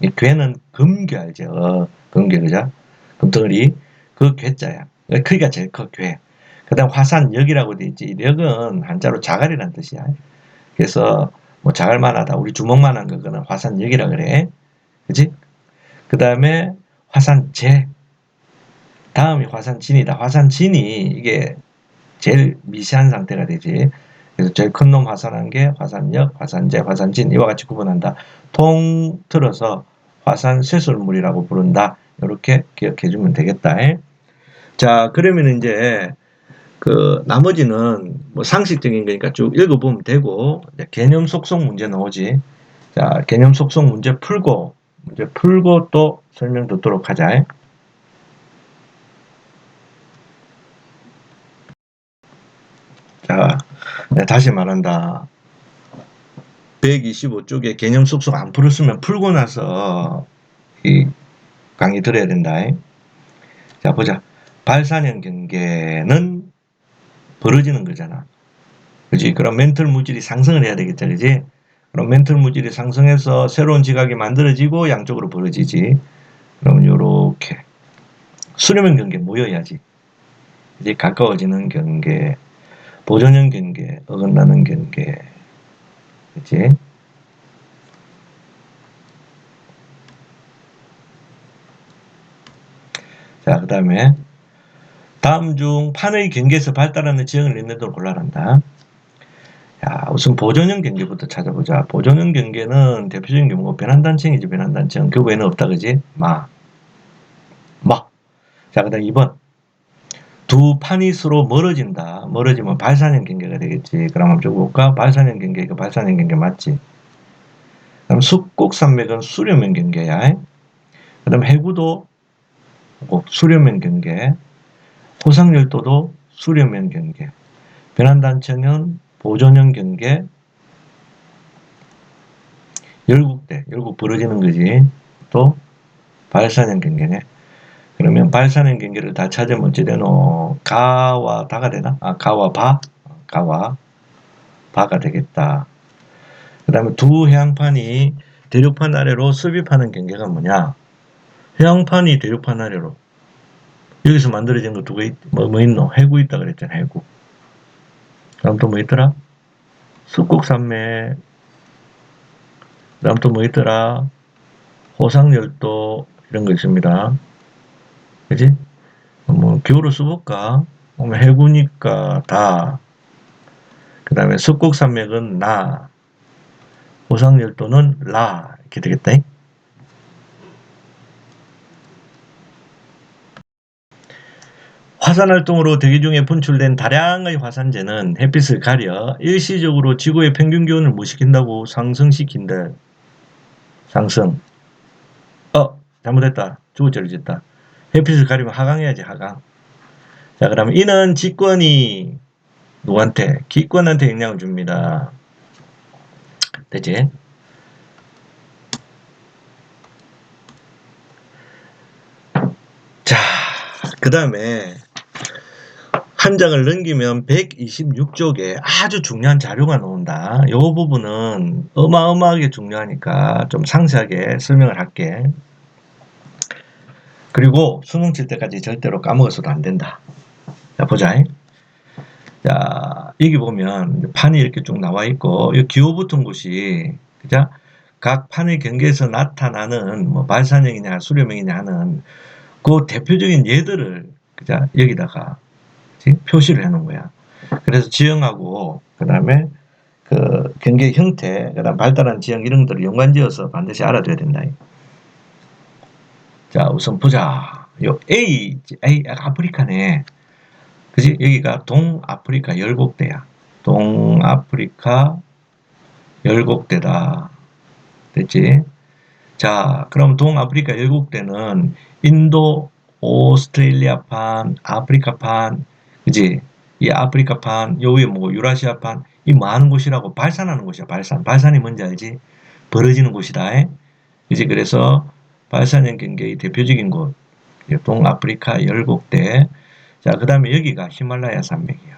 이 괴는 금괴 알죠? 금괴, 그죠? 금덩어리. 그 괴자야. 크기가 제일 커, 괴. 그 다음 화산역이라고 돼 있지. 역은 한자로 자갈이란 뜻이야. 그래서 자갈만하다. 우리 주먹만한 거는 화산역이라 그래. 그지? 그 다음에 화산재. 다음이 화산진이다. 화산진이 이게 제일 미세한 상태가 되지. 그래서 제일 큰 놈 화산한개, 화산역, 화산재, 화산진 이와 같이 구분한다. 통틀어서 화산쇄설물이라고 부른다. 이렇게 기억해 주면 되겠다. 자, 그러면 이제 그 나머지는 뭐 상식적인 거니까 쭉 읽어보면 되고, 개념 속성 문제 나오지. 자, 개념 속성 문제 풀고 또 설명 듣도록 하자. 자, 다시 말한다. 125쪽에 개념 속성 안 풀었으면 풀고 나서 이 강의 들어야 된다. 자, 보자. 발산형 경계는 벌어지는 거잖아. 그지? 그럼 멘털 물질이 상승을 해야 되겠죠. 그지? 그럼 멘털 물질이 상승해서 새로운 지각이 만들어지고 양쪽으로 벌어지지. 그럼 요렇게. 수렴형 경계 모여야지. 이제 가까워지는 경계, 보존형 경계, 어긋나는 경계. 그치? 자, 그 다음에 다음 중 판의 경계에서 발달하는 지형을 있는 대로 골라란다. 자, 우선 보존형 경계부터 찾아보자. 보존형 경계는 대표적인 경우가 변환단층이지, 변환단층. 그 외에는 없다, 그지? 자, 그 다음 2번. 두 판이 서로 멀어진다. 멀어지면 발산형 경계가 되겠지. 그럼 한번 적어볼까? 발산형 경계, 이거 발산형 경계 맞지? 그럼 숙곡산맥은 수렴형 경계야. 그 다음 해구도 수렴형 경계, 호상열도도 수렴형 경계, 변환단층은 보존형 경계, 열국대, 열국 벌어지는 거지. 또 발산형 경계네. 그러면 발산형 경계를 다 찾으면 어찌 되노? 가와 다가 되나? 가와 바? 가와 바가 되겠다. 그 다음에 두 해양판이 대륙판 아래로 습입하는 경계가 뭐냐? 해양판이 대륙판 아래로. 여기서 만들어진 거 두개 뭐 있노? 해구 있다 그랬잖아, 해구. 다음 또 뭐 있더라? 습곡산맥. 다음 또 뭐 있더라? 호상열도 이런 거 있습니다. 그지? 뭐 기호로 써볼까? 해구니까 다. 그 다음에 습곡산맥은 나. 호상열도는 라. 이렇게 되겠다. 화산활동으로 대기 중에 분출된 다량의 화산재는 햇빛을 가려 일시적으로 지구의 평균기온을 뭐 시킨다고? 상승시킨다. 상승. 잘못했다. 주어자를 짓다. 햇빛을 가리면 하강해야지, 하강. 자, 그러면 이는 직권이 누구한테? 기권한테 영향을 줍니다. 됐지? 자, 그 다음에 한 장을 넘기면 126쪽에 아주 중요한 자료가 나온다. 이 부분은 어마어마하게 중요하니까 좀 상세하게 설명을 할게. 그리고 수능 칠 때까지 절대로 까먹어서도 안 된다. 자, 보자. 자, 여기 보면 판이 이렇게 쭉 나와 있고, 이 기호 붙은 곳이, 그죠? 각 판의 경계에서 나타나는 뭐 발산형이냐 수렴형이냐 하는 그 대표적인 예들을, 그죠? 여기다가 표시를 해 놓은 거야. 그래서 지형하고, 그 다음에 그 경계 형태, 그 다음 발달한 지형 이런 것들을 연관지어서 반드시 알아둬야 된다. 자, 우선 보자. 요 A 아프리카네. 그지? 여기가 동아프리카 열곡대야. 동아프리카 열곡대다. 됐지? 자, 그럼 동아프리카 열곡대는 인도, 오스트레일리아판, 아프리카판, 그지? 이 아프리카판, 요 위에 뭐 유라시아판, 이 많은 곳이라고 발산하는 곳이야, 발산. 발산이 뭔지 알지? 벌어지는 곳이다. 이제 그래서 발산형 경계의 대표적인 곳, 동아프리카 열곡대. 자, 그 다음에 여기가 히말라야 산맥이야.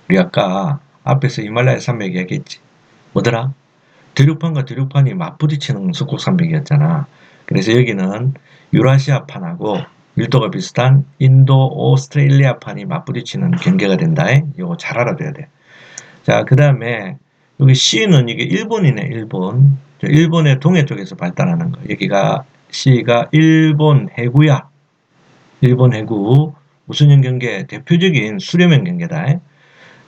우리 아까 앞에서 히말라야 산맥 얘기했지. 뭐더라? 대륙판과 대륙판이 맞부딪히는 석곡산맥이었잖아. 그래서 여기는 유라시아판하고 밀도가 비슷한 인도, 오스트레일리아판이 맞부딪히는 경계가 된다. 이거 잘 알아둬야 돼. 자, 그 다음에 여기 C는 이게 일본이네, 일본. 일본의 동해 쪽에서 발달하는 거. 여기가 C가 일본 해구야. 일본 해구 무슨 경계? 대표적인 수렴형 경계다.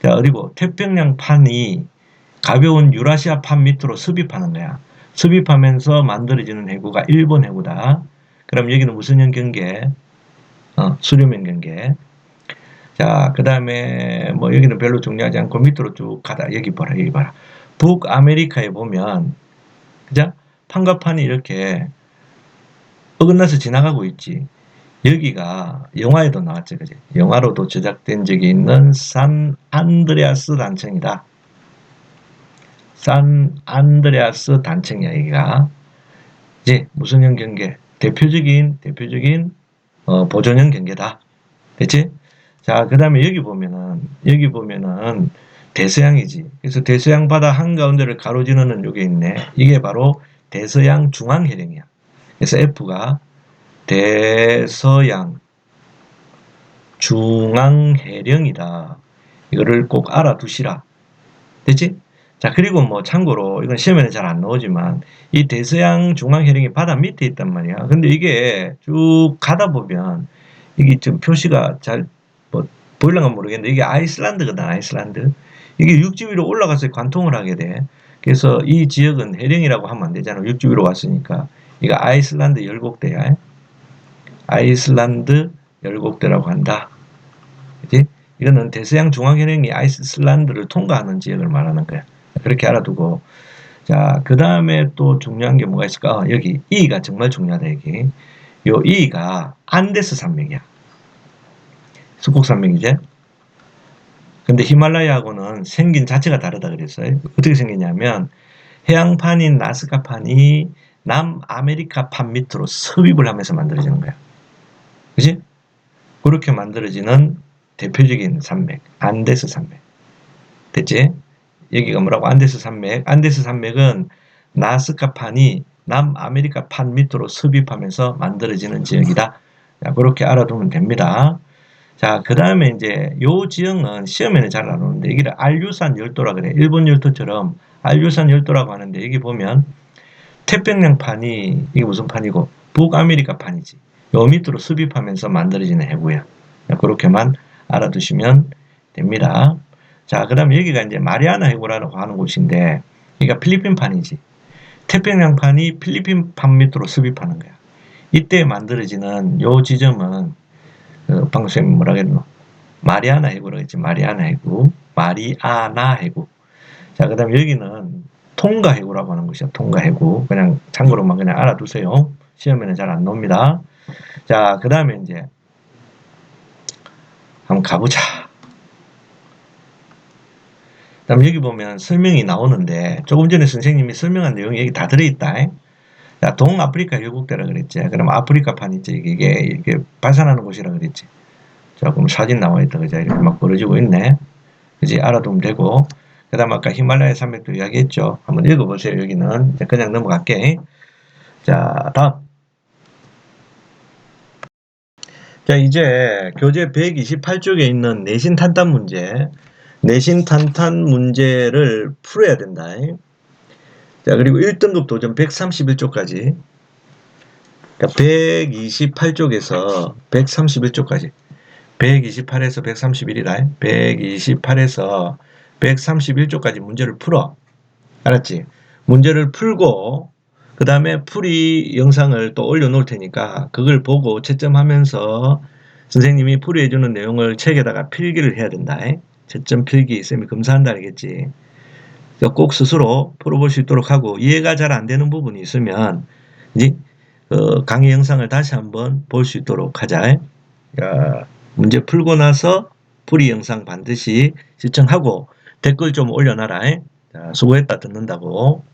자, 그리고 태평양판이 가벼운 유라시아 판 밑으로 습입하는 거야. 습입하면서 만들어지는 해구가 일본 해구다. 그럼 여기는 무슨 형 경계? 수렴형 경계. 자, 그 다음에 뭐 여기는 별로 중요하지 않고 밑으로 쭉 가다. 여기 봐라, 여기 봐라. 북아메리카에 보면, 그죠? 판과 판이 이렇게 어긋나서 지나가고 있지. 여기가 영화에도 나왔죠, 그지? 영화로도 제작된 적이 있는 산 안드레아스 단청이다. 산 안드레아스 단청이야, 여기가. 이제 무슨 형 경계? 대표적인 보존형 경계다. 됐지? 자, 그 다음에 여기 보면은 대서양이지. 그래서 대서양 바다 한가운데를 가로지르는 요게 있네. 이게 바로 대서양 중앙해령이야. 그래서 F가 대서양 중앙해령이다. 이거를 꼭 알아두시라. 됐지? 자, 그리고 뭐 참고로 이건 시험에는 잘 안 나오지만 이 대서양 중앙해령이 바다 밑에 있단 말이야. 근데 이게 쭉 가다 보면 이게 좀 표시가 잘 뭐 보일런가 모르겠는데 이게 아이슬란드거든, 아이슬란드. 이게 육지 위로 올라가서 관통을 하게 돼. 그래서 이 지역은 해령이라고 하면 안 되잖아. 육지 위로 왔으니까. 이거 아이슬란드 열곡대야. 아이슬란드 열곡대라고 한다. 그치? 이거는 대서양 중앙해령이 아이슬란드를 통과하는 지역을 말하는 거야. 그렇게 알아두고. 자, 그 다음에 또 중요한 게 뭐가 있을까? 여기 E가 정말 중요하다, 여기. 요 E가 안데스 산맥이야. 숙곡산맥이지. 근데 히말라야하고는 생긴 자체가 다르다 그랬어요. 어떻게 생기냐면 해양판인 나스카판이 남아메리카 판 밑으로 섭입을 하면서 만들어지는 거야. 그지? 그렇게 만들어지는 대표적인 산맥, 안데스 산맥. 됐지? 여기가 뭐라고? 안데스 산맥. 안데스 산맥은 나스카판이 남아메리카 판 밑으로 섭입하면서 만들어지는 지역이다. 자, 그렇게 알아두면 됩니다. 자, 그 다음에 이제 요 지형은 시험에는 잘 안 오는데 여기를 알류산 열도라 그래. 일본 열도처럼 알류산 열도라고 하는데 여기 보면 태평양판이 이게 무슨 판이고 북아메리카 판이지. 요 밑으로 습입하면서 만들어지는 해구야. 그렇게만 알아두시면 됩니다. 자, 그 다음에 여기가 이제 마리아나 해구라고 하는 곳인데 여기가 필리핀 판이지. 태평양판이 필리핀 판 밑으로 습입하는 거야. 이때 만들어지는 요 지점은 방금 쌤이 뭐라 그랬노? 마리아나 해구라고 했지. 마리아나 해구. 마리아나 해구. 자, 그 다음에 여기는 통가 해구라고 하는 것이야. 통가 해구. 그냥 참고로만 그냥 알아두세요. 시험에는 잘 안 나옵니다. 자, 그 다음에 이제 한번 가보자. 그 다음 여기 보면 설명이 나오는데 조금 전에 선생님이 설명한 내용이 여기 다 들어있다. 자, 동아프리카 열국대라 그랬지. 그럼 아프리카판 있지. 이게 발산하는 곳이라 그랬지. 자, 그럼 사진 나와 있다. 그죠? 이렇게 막 벌어지고 있네. 그지? 알아두면 되고. 그 다음 아까 히말라야 산맥도 이야기했죠. 한번 읽어보세요. 여기는. 그냥 넘어갈게. 자, 다음. 자, 이제 교재 128쪽에 있는 내신 탄탄 문제. 내신 탄탄 문제를 풀어야 된다. 자, 그리고 1등급 도전 131쪽까지. 그러니까 128쪽에서 131쪽까지. 128에서 131이다. 128에서 131쪽까지 문제를 풀어. 알았지? 문제를 풀고 그 다음에 풀이 영상을 또 올려놓을 테니까 그걸 보고 채점하면서 선생님이 풀이해주는 내용을 책에다가 필기를 해야 된다. 채점 필기 쌤이 검사한다 알겠지? 꼭 스스로 풀어볼 수 있도록 하고 이해가 잘 안 되는 부분이 있으면 이제 강의 영상을 다시 한번 볼 수 있도록 하자. 문제 풀고 나서 풀이 영상 반드시 시청하고 댓글 좀 올려놔라. 수고했다 듣는다고.